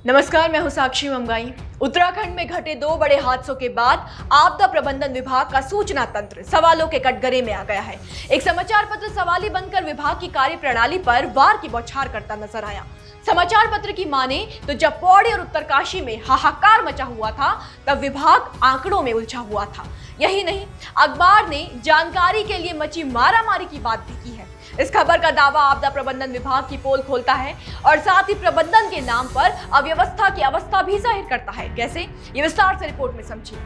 नमस्कार, मैं हूं साक्षी मंगाई। उत्तराखंड में घटे 2 बड़े हादसों के बाद आपदा प्रबंधन विभाग का सूचना तंत्र सवालों के कटघरे में आ गया है। एक समाचार पत्र सवाली बनकर विभाग की कार्यप्रणाली पर वार की बौछार करता नजर आया। समाचार पत्र की माने तो जब पौड़ी और उत्तरकाशी में हाहाकार मचा हुआ था, तब विभाग आंकड़ों में उलझा हुआ था। यही नहीं, अखबार ने जानकारी के लिए मची मारामारी की बात भी की है। इस खबर का दावा आपदा प्रबंधन विभाग की पोल खोलता है और साथ ही प्रबंधन के नाम पर अव्यवस्था की अवस्था भी जाहिर करता है। कैसे, ये विस्तार से रिपोर्ट में समझिए।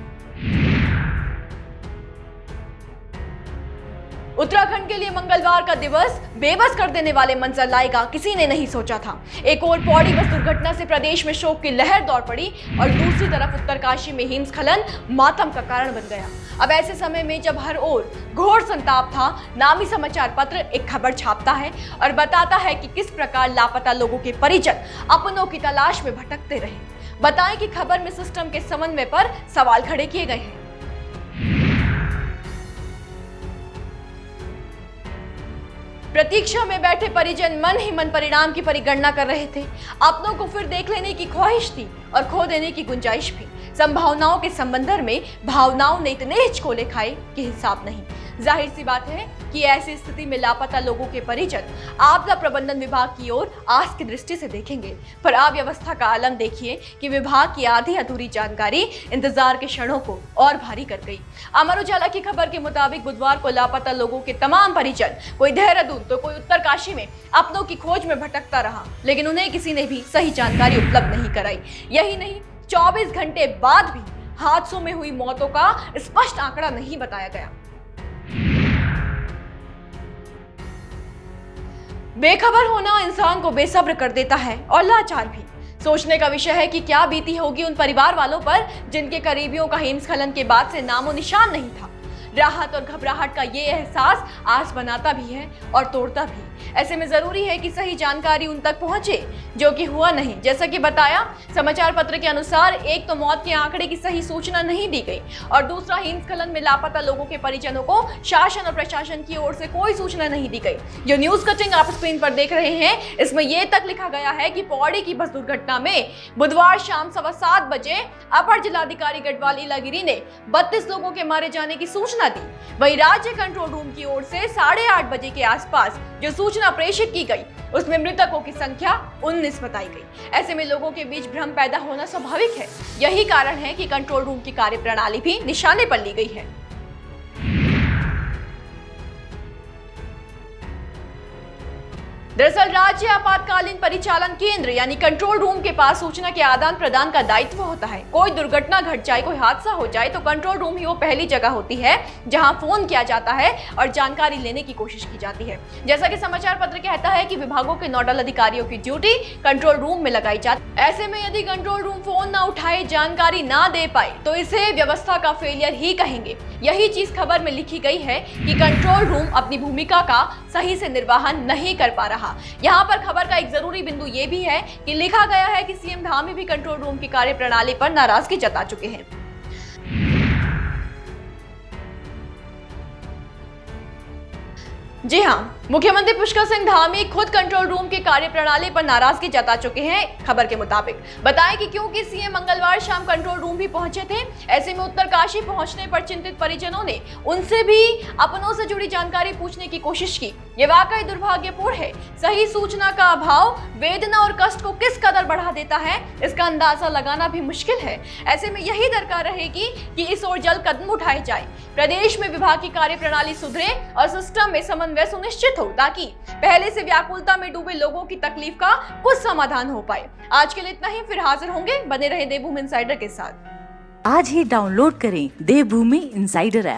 उत्तराखंड के लिए मंगलवार का दिवस बेबस कर देने वाले मंजर लाएगा, किसी ने नहीं सोचा था। एक और पौड़ी बस दुर्घटना से प्रदेश में शोक की लहर दौड़ पड़ी और दूसरी तरफ उत्तरकाशी में हिमस्खलन मातम का कारण बन गया। अब ऐसे समय में जब हर ओर घोर संताप था, नामी समाचार पत्र एक खबर छापता है और बताता है कि किस प्रकार लापता लोगों के परिजन अपनों की तलाश में भटकते रहे। बताएं कि खबर में सिस्टम के समन्वय पर सवाल खड़े किए गए हैं। प्रतीक्षा में बैठे परिजन मन ही मन परिणाम की परिगणना कर रहे थे। अपनों को फिर देख लेने की ख्वाहिश थी और खो देने की गुंजाइश भी। संभावनाओं के संबंध में भावनाओं ने इतने हिचकोले खाए कि हिसाब नहीं। जाहिर सी बात है कि ऐसी स्थिति में लापता लोगों के परिजन आपदा प्रबंधन विभाग की ओर आस की दृष्टि से देखेंगे। पर अव्यवस्था का आलम देखिए कि विभाग की आधी अधूरी जानकारी इंतजार के क्षणों को और भारी कर गई। अमर उजाला की खबर के मुताबिक बुधवार को लापता लोगों के तमाम परिजन, कोई देहरादून तो कोई उत्तरकाशी में अपनों की खोज में भटकता रहा, लेकिन उन्हें किसी ने भी सही जानकारी उपलब्ध नहीं कराई। यही नहीं, 24 घंटे बाद भी हादसों में हुई मौतों का स्पष्ट आंकड़ा नहीं बताया गया। बेखबर होना इंसान को बेसब्र कर देता है और लाचार भी। सोचने का विषय है कि क्या बीती होगी उन परिवार वालों पर जिनके करीबियों का हिमस्खलन के बाद से नामो निशान नहीं था। राहत और घबराहट का ये एहसास आस बनाता भी है और तोड़ता भी। ऐसे में जरूरी है कि सही जानकारी उन तक पहुंचे, जो कि हुआ नहीं। जैसा कि बताया समाचार पत्र के अनुसार, एक तो मौत के आंकड़े की सही सूचना नहीं दी गई और दूसरा हिमस्खलन में लापता लोगों के परिजनों को शासन और प्रशासन की ओर से कोई सूचना नहीं दी गई। जो न्यूज कटिंग आप स्क्रीन पर देख रहे हैं, इसमें यह तक लिखा गया है कि पौड़ी की बस दुर्घटना में बुधवार शाम 7:15 बजे अपर जिलाधिकारी गढ़वाल इलागिरी ने 32 लोगों के मारे जाने की सूचना दी। वहीं राज्य कंट्रोल रूम की ओर से 8:30 बजे के आसपास जो सूचना प्रेषित की गई, उसमें मृतकों की संख्या 19 बताई गई। ऐसे में लोगों के बीच भ्रम पैदा होना स्वाभाविक है। यही कारण है कि कंट्रोल रूम की कार्यप्रणाली भी निशाने पर ली गई है। दरअसल राज्य आपातकालीन परिचालन केंद्र यानी कंट्रोल रूम के पास सूचना के आदान प्रदान का दायित्व होता है। कोई दुर्घटना घट जाए, कोई हादसा हो जाए तो कंट्रोल रूम ही वो पहली जगह होती है जहां फोन किया जाता है और जानकारी लेने की कोशिश की जाती है। जैसा कि समाचार पत्र कहता है कि विभागों के नोडल अधिकारियों की ड्यूटी कंट्रोल रूम में लगाई जाती है। ऐसे में यदि कंट्रोल रूम फोन ना उठाए, जानकारी ना दे पाए, तो इसे व्यवस्था का फेलियर ही कहेंगे। यही चीज खबर में लिखी गई है कि कंट्रोल रूम अपनी भूमिका का सही से निर्वहन नहीं कर पा रहा। यहाँ पर खबर का एक जरूरी बिंदु ये भी है कि लिखा गया है कि सीएम धामी भी कंट्रोल रूम की कार्यप्रणाली पर नाराजगी जता चुके हैं। जी हां, मुख्यमंत्री पुष्कर सिंह धामी खुद कंट्रोल रूम की कार्यप्रणाली पर नाराजगी जता चुके हैं। खबर के मुताबिक बताएं कि क्योंकि सीएम मंगलवार शाम कंट्रोल रूम भी पहुंचे थे। ऐसे में उत्तरकाशी पहुंचने पर चिंतित परिजनों ने उनसे भी अपनों से जुड़ी जानकारी पूछने की कोशिश की। ये वाकई दुर्भाग्यपूर्ण है। सही सूचना का अभाव वेदना और कष्ट को किस कदर बढ़ा देता है, इसका अंदाजा लगाना भी मुश्किल है। ऐसे में यही दरकार रहेगी कि इस ओर जल्द कदम उठाए जाए। प्रदेश में विभाग की कार्यप्रणाली सुधरे और सिस्टम में समन्वय सुनिश्चित हो, ताकि पहले से व्याकुलता में डूबे लोगों की तकलीफ का कुछ समाधान हो पाए। आज के लिए इतना ही, फिर हाजिर होंगे। बने रहे देवभूमि इनसाइडर के साथ। आज ही डाउनलोड करें देवभूमि इनसाइडर ऐप।